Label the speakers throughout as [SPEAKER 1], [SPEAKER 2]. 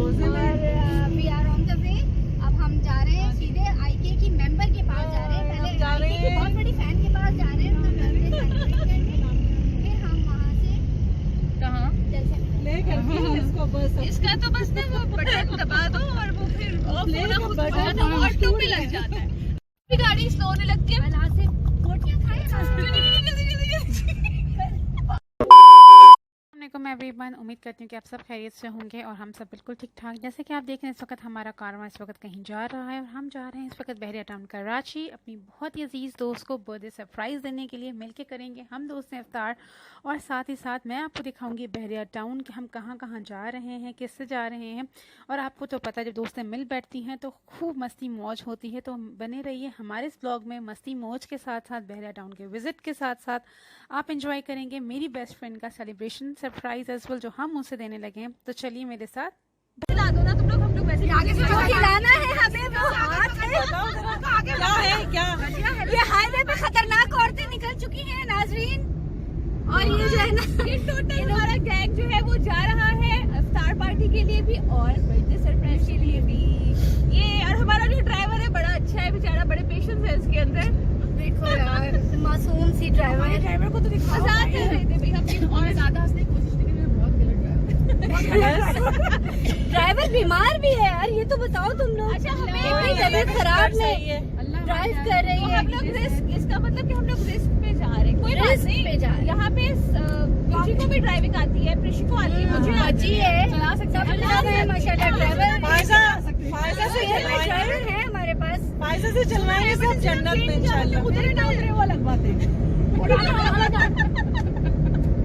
[SPEAKER 1] We are on the way. अब हम जा रहे हैं सीधे आईके की मेंबर के पास जा रहे हैं। पहले आईके की बहुत बड़ी फैन के पास जा रहे हैं, तो बर्थडे सेलिब्रेट करने। फिर हम वहाँ से
[SPEAKER 2] कहाँ
[SPEAKER 1] जैसे
[SPEAKER 3] इसको बस
[SPEAKER 2] इसका तो बस ना वो बटन दबा दो और वो फिर ऑटो पे लग जाता है। गाड़ी स्लो होने लगती है।
[SPEAKER 1] से रोटियां खाए
[SPEAKER 4] एवरीवन, उम्मीद करती हूँ कि आप सब खैरियत से होंगे और हम सब बिल्कुल ठीक ठाक। जैसे कि आप देख रहे हैं इस वक्त हमारा कारवां इस वक्त कहीं जा रहा है और हम जा रहे हैं इस वक्त बहरिया टाउन कराची अपनी बहुत ही अजीज़ दोस्त को बर्थडे सरप्राइज़ देने के लिए। मिलके करेंगे हम दोस्त ने इफ्तार और साथ ही साथ मैं आपको दिखाऊंगी बहरिया टाउन कि हम कहाँ कहाँ जा रहे हैं, किससे जा रहे हैं। और आपको तो पता है जब दोस्तें मिल बैठती हैं तो खूब मस्ती मौज होती है। तो बने रहिए हमारे इस ब्लॉग में मस्ती मौज के साथ साथ बहरिया टाउन के विजिट के साथ साथ आप इंजॉय करेंगे मेरी बेस्ट फ्रेंड का सेलिब्रेशन सरप्राइज एज वेल जो हम उसे देने लगे हैं। तो चलिए मेरे साथ।
[SPEAKER 2] खिला दो ना तुम लोग, हम लोग वैसे
[SPEAKER 1] आगे से जो खिलाना है हमें वो हाथ में।
[SPEAKER 3] क्या है क्या
[SPEAKER 1] ये हाईवे पे खतरनाक औरतें निकल चुकी हैं नाजरीन। और ये जो है ना,
[SPEAKER 2] ये टोटल हमारा गैंग जो है वो जा रहा है इफ्तार पार्टी के लिए भी और बर्थडे सरप्राइज के लिए भी। ये और हमारा जो ड्राइवर है बड़ा अच्छा है बेचारा, बड़े पेशेंस है इसके अंदर।
[SPEAKER 1] देखो यार मासूम सी ड्राइवर है।
[SPEAKER 2] ड्राइवर को तो मजाक कर रहे थे भाई हम, और ज्यादा हंसने की कोशिश नहीं, बहुत गलत
[SPEAKER 1] ड्राइवर बीमार भी है यार, ये तो बताओ तुम लोग।
[SPEAKER 2] अच्छा हमें
[SPEAKER 1] इतनी तबीयत खराब में ड्राइव कर रही है।
[SPEAKER 2] हम लोग रिस्क, इसका मतलब कि हम लोग रिस्क पे जा रहे हैं। कोई बात
[SPEAKER 1] रिस्क
[SPEAKER 2] नहीं,
[SPEAKER 1] पे जा रहे हैं।
[SPEAKER 2] यहाँ पे प्रिशी को भी ड्राइविंग आती है, प्रिशी को आती है, मुझे आती है, चला सकते हैं
[SPEAKER 1] माशाल्लाह। ड्राइवर
[SPEAKER 3] फायजा से
[SPEAKER 1] ड्राइवर है हमारे पास।
[SPEAKER 3] फायजा से चलवाएंगे सब जन्नत में इंशाल्लाह।
[SPEAKER 2] उधर ना उधर वो अलग बात है।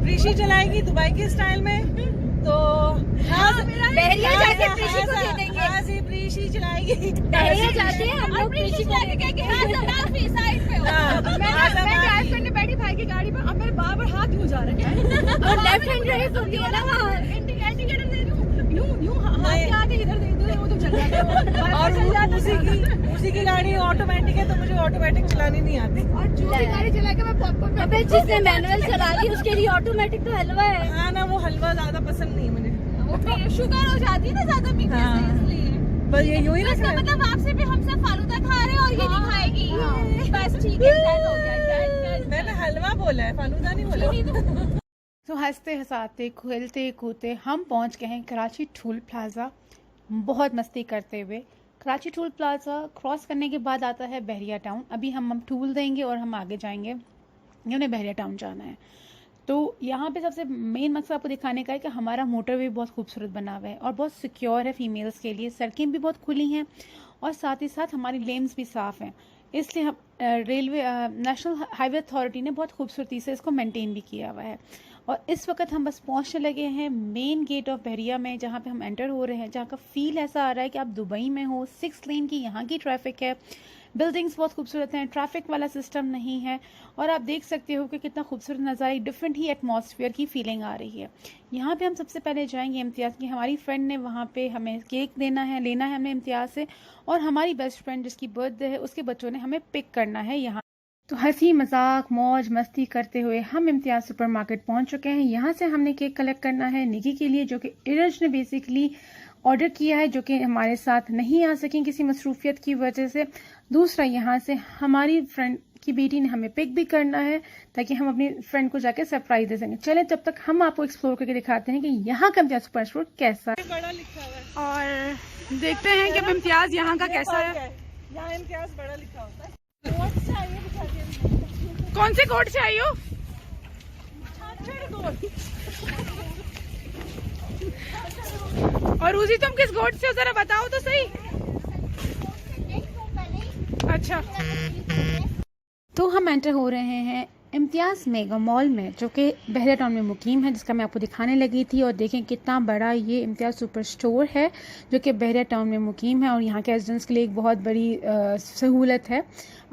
[SPEAKER 3] ऋषि चलाएगी दुबई के स्टाइल में, तो
[SPEAKER 1] बहरिया जाके प्रीशी को दे देंगे।
[SPEAKER 3] हाँ जी, ऋषि चलाएगी।
[SPEAKER 1] बहरिया जाते हैं हम लोग प्रीशी को
[SPEAKER 2] साइड पे हो। मैं ड्राइव करने बैठी भाई की गाड़ी में, अब मेरे बार हाथ हो जा रहे हैं
[SPEAKER 1] और लेफ्ट हैंड ड्राइव होती है ना वहाँ।
[SPEAKER 2] इंडिकेटर दे दूं, यूं हाथ के आगे इधर दे दूं, वो तो चल जाता है।
[SPEAKER 3] और उसी की गाड़ी ऑटोमेटिक है, तो मुझे ऑटोमेटिक चलानी नहीं आती।
[SPEAKER 2] और जो भी गाड़ी चला के मैं पॉपकॉर्न
[SPEAKER 1] अबे जिसने मैनुअल चला ली उसके लिए ऑटोमेटिक तो हलवा है।
[SPEAKER 3] हाँ ना, वो हलवा ज्यादा पसंद नहीं है मुझे।
[SPEAKER 2] वो शुगर हो जाती है ना ज्यादा मीठे से, इसलिए।
[SPEAKER 3] बस ये यूं ही ना।
[SPEAKER 2] इसका मतलब आपसे भी हम सब फालूदा खा रहे हैं और ये नहीं खाएगी। बस ठीक है, डन हो गया।
[SPEAKER 3] मैंने हलवा बोला है, फालूदा नहीं बोला।
[SPEAKER 4] तो हंसते हंसाते खेलते कूदते हम पहुंच गए हैं कराची टूल प्लाजा, बहुत मस्ती करते हुए। कराची टूल प्लाजा क्रॉस करने के बाद आता है बहरिया टाउन। अभी हम टूल देंगे और हम आगे जाएंगे, ये उन्हें बहरिया टाउन जाना है। तो यहाँ पे सबसे मेन मकसद आपको दिखाने का है कि हमारा मोटरवे बहुत खूबसूरत बना हुआ है और बहुत सिक्योर है फीमेल्स के लिए। सड़कें भी बहुत खुली हैं और साथ ही साथ हमारी लेन्स भी साफ़ हैं, इसलिए हम रेलवे नेशनल हाईवे अथॉरिटी ने बहुत खूबसूरती से इसको मेंटेन भी किया हुआ है। और इस वक्त हम बस पहुंचने लगे हैं मेन गेट ऑफ बहरिया में, जहां पे हम एंटर हो रहे हैं, जहां का फील ऐसा आ रहा है कि आप दुबई में हो। 6 लेन की यहाँ की ट्रैफिक है, बिल्डिंग्स बहुत खूबसूरत हैं, ट्रैफिक वाला सिस्टम नहीं है और आप देख सकते हो कि कितना खूबसूरत नज़ारा, डिफरेंट ही एटमॉस्फेयर की फीलिंग आ रही है। यहाँ पे हम सबसे पहले जाएंगे इम्तियाज़ की, हमारी फ्रेंड ने वहाँ पे हमें केक लेना है हमें इम्तियाज़ से, और हमारी बेस्ट फ्रेंड जिसकी बर्थडे है उसके बच्चों ने हमें पिक करना है यहाँ। तो हंसी मजाक मौज मस्ती करते हुए हम इम्तियाज़ सुपरमार्केट पहुँच चुके हैं। यहाँ से हमने केक कलेक्ट करना है निकी के लिए, जो कि इरज ने बेसिकली ऑर्डर किया है, जो कि हमारे साथ नहीं आ सकें किसी मसरूफियत की वजह से। दूसरा, यहाँ से हमारी फ्रेंड की बेटी ने हमें पिक भी करना है ताकि हम अपनी फ्रेंड को जाके सरप्राइज दे सकें। चलें तब तक हम आपको एक्सप्लोर करके दिखाते हैं कि यहाँ का इम्तियाज़ सुपर स्टोर कैसा है
[SPEAKER 3] बड़ा लिखा हुआ है
[SPEAKER 4] और देखते हैं कि अब इम्तियाज़ यहाँ का कैसा है।
[SPEAKER 3] यहाँ इम्तियाज बड़ा लिखा होता है।
[SPEAKER 4] कौन से कोर्ट से आई हो? और उसी तुम किस गोट से हो, जरा बताओ तो सही। अच्छा, तो हम एंटर हो रहे हैं इम्तियाज़ मेगा मॉल में, जो कि बहरिया टाउन में मुकीम है, जिसका मैं आपको दिखाने लगी थी। और देखें कितना बड़ा ये इम्तियाज़ सुपर स्टोर है जो कि बहरिया टाउन में मुकीम है और यहाँ के रेजिडेंट्स के लिए एक बहुत बड़ी सहूलत है।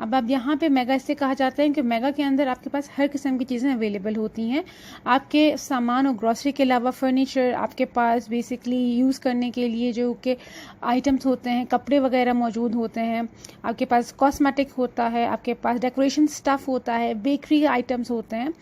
[SPEAKER 4] अब यहाँ पे मेगा इससे कहा जाता है कि मेगा के अंदर आपके पास हर किस्म की चीज़ें अवेलेबल होती हैं। आपके सामान और ग्रॉसरी के अलावा फर्नीचर, आपके पास बेसिकली यूज़ करने के लिए जो कि आइटम्स होते हैं, कपड़े वगैरह मौजूद होते हैं, आपके पास कॉस्मेटिक होता है, आपके पास डेकोरेशन स्टफ़ होता है, बेकरी आइटम्स होते हैं।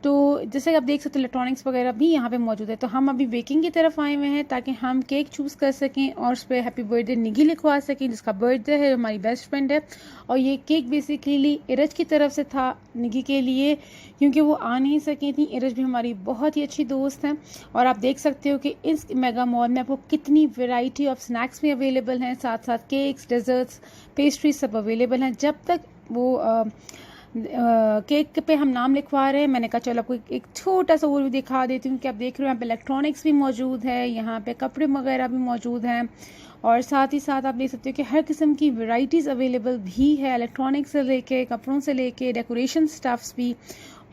[SPEAKER 4] तो जैसे आप देख सकते हो इलेक्ट्रॉनिक्स वगैरह भी यहाँ पे मौजूद है। तो हम अभी बेकिंग की तरफ आए हुए हैं ताकि हम केक चूज़ कर सकें और उस पर हैप्पी बर्थडे निगी लिखवा सकें, जिसका बर्थडे है, हमारी बेस्ट फ्रेंड है। और ये केक बेसिकली इरज की तरफ से था निगी के लिए, क्योंकि वो आ नहीं सकी थी। इरज भी हमारी बहुत ही अच्छी दोस्त हैं। और आप देख सकते हो कि इस मेगा मॉल में आपको कितनी वैरायटी ऑफ स्नैक्स भी अवेलेबल हैं, साथ साथ केक्स, डेजर्ट्स, पेस्ट्री सब अवेलेबल हैं। जब तक वो केक पे हम नाम लिखवा रहे हैं, मैंने कहा चलो आपको एक छोटा सा ओवरव्यू दिखा देती हूँ कि आप देख रहे हो यहाँ पे इलेक्ट्रॉनिक्स भी मौजूद है, यहाँ पे कपड़े वगैरह भी मौजूद हैं, और साथ ही साथ आप देख सकते हो कि हर किस्म की वैरायटीज़ अवेलेबल भी है, इलेक्ट्रॉनिक्स से लेके कपड़ों से लेके डेकोरेशन स्टफ्स भी।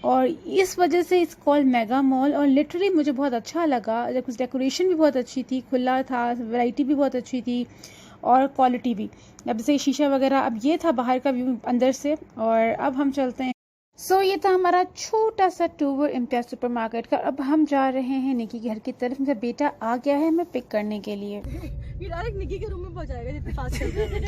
[SPEAKER 4] और इस वजह से इट्स कॉल्ड मेगा मॉल। और लिटरली मुझे बहुत अच्छा लगा, कुछ डेकोरेशन भी बहुत अच्छी थी, खुला था, वैरायटी भी बहुत अच्छी थी और क्वालिटी भी। अब जैसे शीशा वगैरह, अब ये था बाहर का व्यू अंदर से, और अब हम चलते हैं। सो ये था हमारा छोटा सा टूर इम्तियाज सुपरमार्केट का। अब हम जा रहे हैं निकी के घर की तरफ। मेरा बेटा आ गया है हमें पिक करने के लिए।
[SPEAKER 3] ये डायरेक्ट निकी के रूम में पहुंचाएगा जितने फास्ट चल रहा है।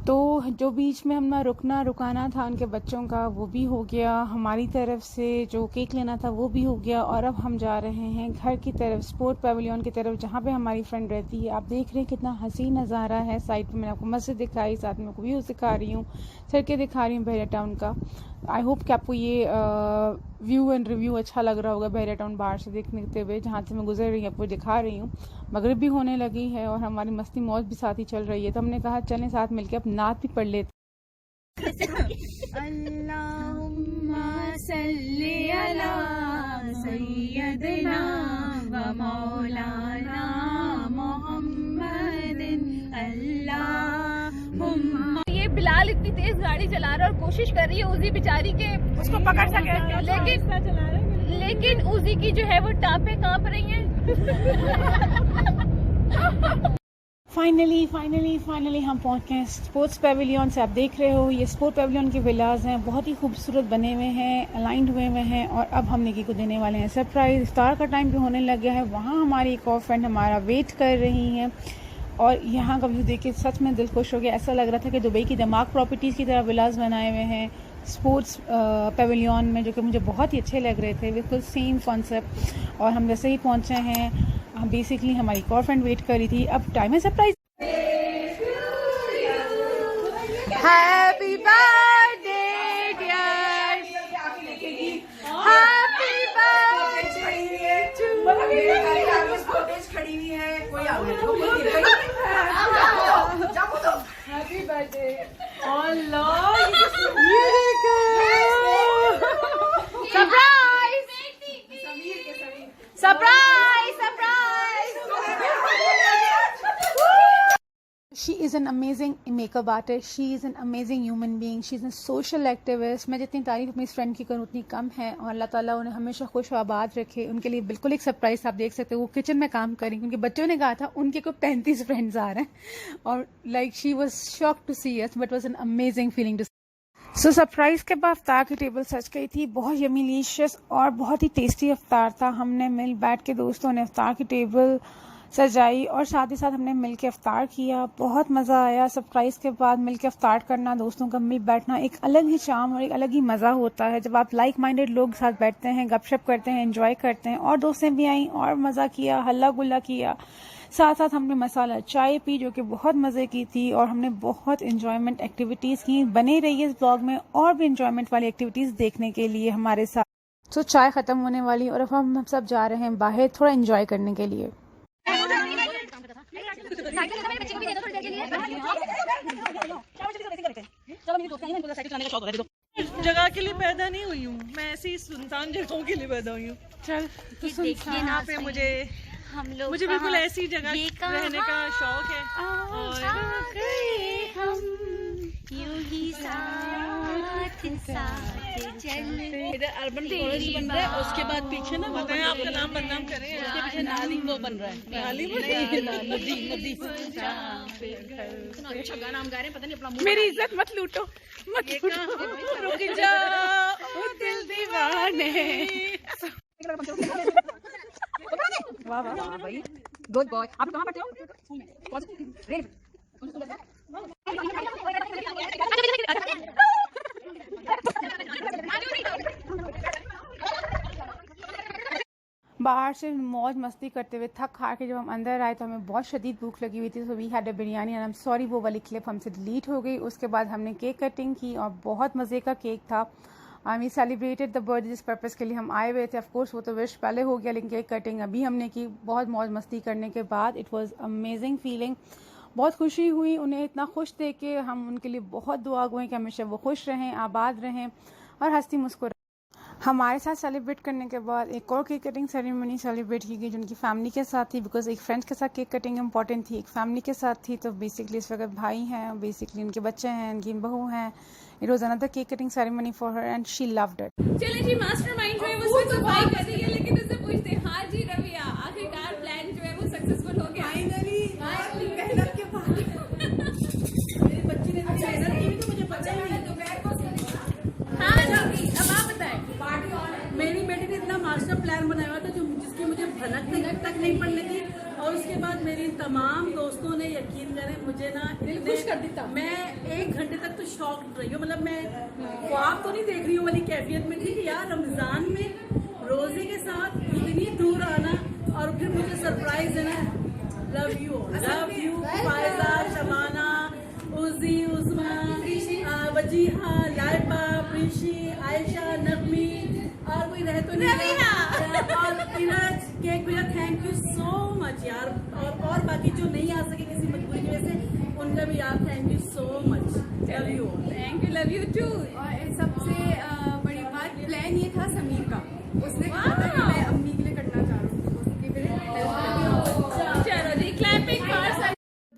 [SPEAKER 4] तो जो बीच में हमने रुकाना था उनके बच्चों का, वो भी हो गया। हमारी तरफ से जो केक लेना था वो भी हो गया। और अब हम जा रहे हैं घर की तरफ, स्पोर्ट पेविलियन की तरफ, जहाँ पे हमारी फ्रेंड रहती है। आप देख रहे हैं कितना हसीन नज़ारा है। साइड पे मैंने आपको मस्जिद दिखाई, साथ में आपको व्यू दिखा रही हूँ, सड़कें दिखा रही हूँ बहरिया टाउन का। आई होप कि आपको ये व्यू एंड रिव्यू अच्छा लग रहा होगा बहरिया टाउन बाहर से देखते हुए। जहाँ से मैं गुजर रही हूँ आपको दिखा रही हूँ। मगरिब भी होने लगी है और हमारी मस्ती मौज भी साथ ही चल रही है। तो हमने कहा चलें साथ मिलकर अब नात भी पढ़ लेते।
[SPEAKER 2] अल्लाहुम्मा सल्ली अला सय्यदना व मौलाना मुहम्मदिन अल्लाहुम्मा। ये बिलाल इतनी तेज गाड़ी चला रहा है और कोशिश कर रही है उसी बेचारी के उसको पकड़ सके, लेकिन उसी की जो है वो टांपें कांप रही हैं।
[SPEAKER 4] फाइनली हम पहुंच गए स्पोर्ट्स पेविलियन से। आप देख रहे हो ये स्पोर्ट पेविलियन के विलाज हैं, बहुत ही खूबसूरत बने हुए हैं, अलाइंड हुए हैं। और अब हम निकी को देने वाले हैं सरप्राइज। इफ्तार का टाइम भी होने लग गया है। वहाँ हमारी एक और फ्रेंड हमारा वेट कर रही हैं। और यहाँ का व्यू देख के सच में दिल खुश हो गया। ऐसा लग रहा था कि दुबई की दमाक प्रॉपर्टीज़ की तरह विलाज बनाए हुए हैं स्पोर्ट्स पेविलियन में, जो कि मुझे बहुत ही अच्छे लग रहे थे। बिल्कुल सेम कॉन्सेप्ट। और हम जैसे ही पहुँचे हैं, हम बेसिकली हमारी एक और फ्रेंड वेट कर रही थी। अब टाइम है surprise. Happy birthday dear, happy birthday to
[SPEAKER 3] खड़ी हुई है कोई happy birthday.
[SPEAKER 4] She is an amazing makeup artist. She is an amazing human being. She is a social activist. मैं जितनी तारीफ अपनी फ्रेंड की करूँ उतनी कम है। और अल्लाह ताला उन्हें हमेशा खुश और आबाद रखे। उनके लिए बिल्कुल एक सरप्राइज आप देख सकते हो। वो किचन में काम करें क्योंकि बच्चों ने कहा था उनके को 35 फ्रेंड्स आ रहे हैं। और like she was shock to see us, but was an amazing feeling too. So surprise के बाद अफ्तार की टेबल सज गई थी। बहुत यमीलिशियस और बहुत ही टेस्टी अफ्तार था। हमने मिल बैठ के दोस्तों ने अफ्तार की टेबल सजाई और साथ ही साथ हमने मिल के अफ्तार किया। बहुत मज़ा आया। सरप्राइज़ के बाद मिल के अफ्तार करना, दोस्तों का मिल बैठना एक अलग ही चार्म और एक अलग ही मज़ा होता है जब आप लाइक माइंडेड लोग साथ बैठते हैं, गपशप करते हैं, एंजॉय करते हैं। और दोस्तें भी आईं और मज़ा किया, हल्ला गुल्ला किया। साथ साथ हमने मसाला चाय पी जो कि बहुत मज़े की थी। और हमने बहुत इंजॉयमेंट एक्टिविटीज़ की। बने रही है इस ब्लॉग में और भी इंजॉयमेंट वाली एक्टिविटीज़ देखने के लिए हमारे साथ। सो चाय ख़त्म होने वाली और अब हम सब जा रहे हैं बाहर थोड़ा इंजॉय करने के लिए।
[SPEAKER 3] जगह के लिए पैदा नहीं हुई हूँ मैं, ऐसी सुनसान जगहों के लिए पैदा हुई हूँ। चल तो यहाँ पे मुझे बिल्कुल ऐसी जगह रहने का शौक है। और इधर अर्बन फॉरेस्ट बन रहा है, उसके बाद पीछे ना बताएं आपका नाम बदनाम करें, उसके पीछे नाली वो बन रहा है। नाली नदी अच्छा नाम गा रहे हैं, पता नहीं अपना
[SPEAKER 4] मेरी इज्जत मत लूटो,
[SPEAKER 3] रुक जाओ दिल दीवाने।
[SPEAKER 1] वाह वाह वाह भाई, गुड बॉय। आप कहाँ पढ़ते हो?
[SPEAKER 4] बाहर से मौज मस्ती करते हुए थक खा के जब हम अंदर आए तो हमें बहुत शदीद भूख लगी हुई थी, तो we had a biryani and I am sorry वो वाली क्लिप हमसे डिलीट हो गई। उसके बाद हमने केक कटिंग की और बहुत मज़े का केक था। वी सेलिब्रेटेड द बर्थडे जिस पर्पज़ के लिए हम आए हुए थे। ऑफ कोर्स वो तो विश पहले हो गया, लेकिन केक कटिंग अभी हमने की। बहुत मौज मस्ती करने के बाद इट वाज अमेजिंग फीलिंग, बहुत खुशी हुई। उन्हें इतना खुश देख के हम उनके लिए बहुत दुआ गए कि हमेशा वो खुश रहें, आबाद रहें और हंसती मुस्कुराएं। हमारे साथ सेलिब्रेट करने के बाद एक और केक कटिंग सेरेमनी सेलिब्रेट की गई जो उनकी फैमिली के साथ थी, बिकॉज एक फ्रेंड्स के साथ केक कटिंग इंपॉर्टेंट थी, एक फैमिली के साथ थी। तो बेसिकली इस वक्त भाई हैं, बेसिकली उनके बच्चे हैं, उनकी बहू हैं। It was another cake cutting ceremony for her and she loved it.
[SPEAKER 2] चलिए जी, मास्टरमाइंड जो है वो सफाई कर रही है, लेकिन उससे पूछते हैं हाँ जी रविया, आखिरकार प्लान जो है वो सक्सेसफुल हो गया? फाइनली मेहनत के बाद मेरी बच्ची ने मेहनत की तो मुझे पता ही नहीं। दोपहर को हाँ जी, अब आप बताएं।
[SPEAKER 5] मेरी बेटी ने इतना मास्टर प्लान बनाया हुआ था जो जिसकी मुझे भनक तक नहीं पड़ने थी, और उसके बाद मेरी तमाम दोस्तों ने यकीन करें मुझे ना
[SPEAKER 2] खुश कर दी था।
[SPEAKER 5] मैं 1 घंटे तक तो शॉक रही हूँ। मतलब मैं ख्वाब तो नहीं देख रही हूँ वाली कैफियत में थी कि यार रमजान में रोजे के साथ इतनी दूर आना और फिर मुझे सरप्राइज देना। लव यू फायजा, शबाना, उजी, उस्मा, वजीहा, लाइबा, प्रीशी, आयशा, नगमी और कोई रहे तो नहीं, और इरज, केक भैया थैंक यू सो मच यार। और बाकी जो नहीं आ सके किसी मजबूरी की वजह से, उनका भी यार thank you so much. Love you,
[SPEAKER 2] love you too.
[SPEAKER 6] और सबसे बड़ी बात प्लान ये था समीर का, उसने कहा था कि मैं अम्मी के लिए करना चाह रहा हूँ, उसकी फिर
[SPEAKER 2] चलो जी, क्लैपिंग फॉर।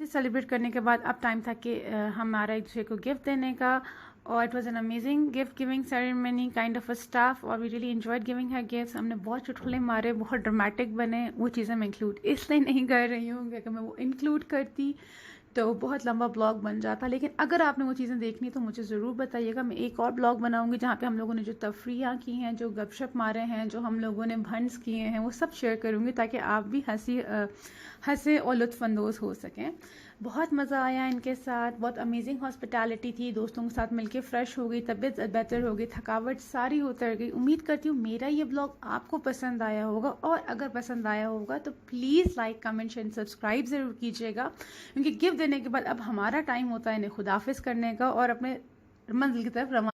[SPEAKER 4] सेलिब्रेट करने के बाद अब टाइम था कि हमारा एक दूसरे को गिफ्ट देने का, और it was an amazing gift giving ceremony kind of a staff, और वी रियली एंजॉयड गिविंग हर गिफ्ट्स। हमने बहुत चुटकुले मारे, बहुत ड्रामेटिक बने। वो चीज़ें मैं इंक्लूड इसलिए नहीं कर रही हूँ कि अगर मैं वो इंक्लूड करती तो बहुत लंबा ब्लॉग बन जाता, लेकिन अगर आपने वो चीज़ें देखनी तो मुझे ज़रूर बताइएगा। मैं एक और ब्लॉग बनाऊंगी जहाँ पे हम लोगों ने जो तफरियाँ की हैं, जो गपशप मारे हैं, जो हम लोगों ने भंस किए हैं, वो सब शेयर करूँगी ताकि आप भी हंसे और लुत्फ़अंदोज़ हो सकें। बहुत मज़ा आया इनके साथ, बहुत अमेजिंग हॉस्पिटैलिटी थी। दोस्तों के साथ मिलके फ्रेश हो गई, तबीयत बेहतर हो गई, थकावट सारी उतर गई। उम्मीद करती हूँ मेरा ये ब्लॉग आपको पसंद आया होगा, और अगर पसंद आया होगा तो please like, comment, share, subscribe ज़रूर कीजिएगा, क्योंकि गिफ्ट देने के बाद अब हमारा टाइम होता है इन्हें खुदाफिज करने का और अपने मंजिल की तरफ रवाना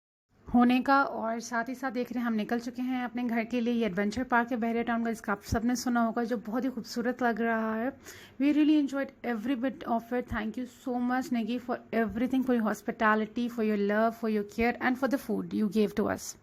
[SPEAKER 4] होने का। और साथ ही साथ देख रहे हैं हम निकल चुके हैं अपने घर के लिए। ये एडवेंचर पार्क है बहरिया टाउन का, जिसका आप सबने सुना होगा, जो बहुत ही खूबसूरत लग रहा है। We really enjoyed every bit of it. Thank you so much निगी for everything, for your hospitality, for your love, for your care and for the food you gave to us.